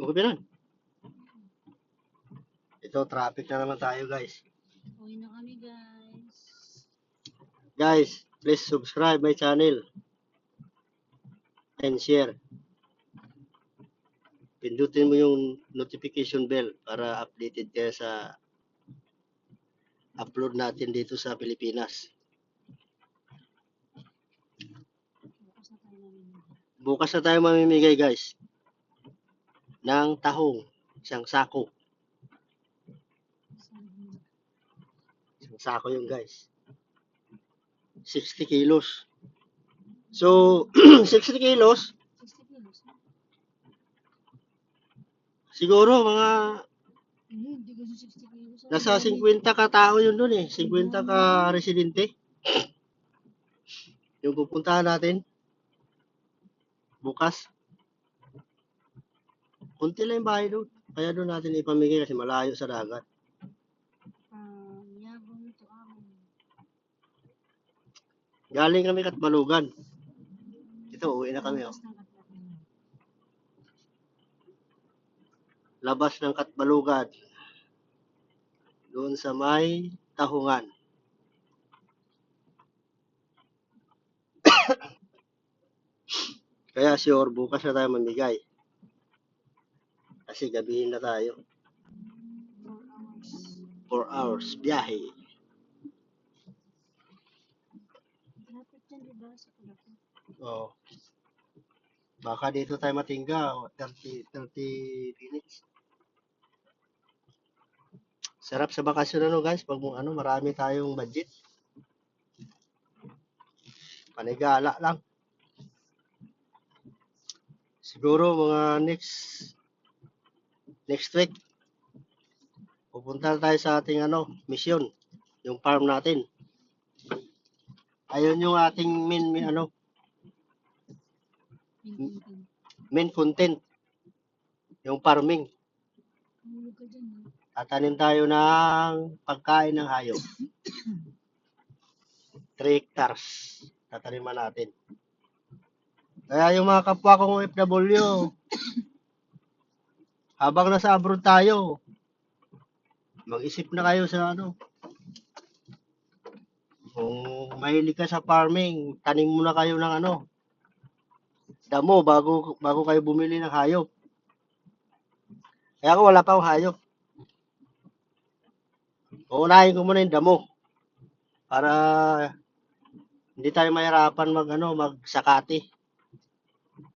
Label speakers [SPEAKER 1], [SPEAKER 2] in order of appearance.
[SPEAKER 1] Okay na. Ito, traffic na naman tayo, guys.
[SPEAKER 2] Uwi na kami, guys.
[SPEAKER 1] Guys, please subscribe my channel and share. Pindutin mo yung notification bell para updated kayo sa upload natin dito sa Pilipinas.
[SPEAKER 2] Bukas na tayo mamimigay.
[SPEAKER 1] Bukas na tayo mamimigay, guys, ng tahong, isang sako. Isang sako yun, guys. 60 kilos. So, 60 kilos,
[SPEAKER 2] 60 kilos.
[SPEAKER 1] siguro mga
[SPEAKER 2] Hindi kasi 60 kilos.
[SPEAKER 1] nasa 50 ka tao yun dun eh. 50 ka residente. Yung pupuntahan natin bukas. Kunti lang yung bahay doon. Kaya doon natin ipamigay kasi malayo sa dagat.
[SPEAKER 2] Yabong to amin.
[SPEAKER 1] Galing kami Katmalugan. Ito, uwi na kami. Oh. Labas ng Katmalugan. Doon sa may Tahungan. Kaya sure, bukas na tayo mamigay. Kasi gabihin na tayo. 4 hours biyahe.
[SPEAKER 2] Lapit yan, diba? Sa Kulapit.
[SPEAKER 1] Oh. Baka dito tayo matingga. 30 minutes. Sarap sa bakasyon ano guys. Pag marami tayong budget. Panigala lang. Siguro mga next week. Pupunta tayo sa ating mission. Yung farm natin. Ayun yung ating main content. Yung farming.
[SPEAKER 2] Hulog ka dyan, no?
[SPEAKER 1] Tatanim tayo ng pagkain ng hayop. 3 hectares. Tataniman natin. Kaya yung mga kapwa kong OFW, habang nasa abroad tayo, mag-isip na kayo sa kung mahilig ka sa farming, tanim muna kayo ng damo bago kayo bumili ng hayop. Kaya ako wala pa akong hayop. Uunahin ko muna yung damo para hindi tayo mahirapan magsakati.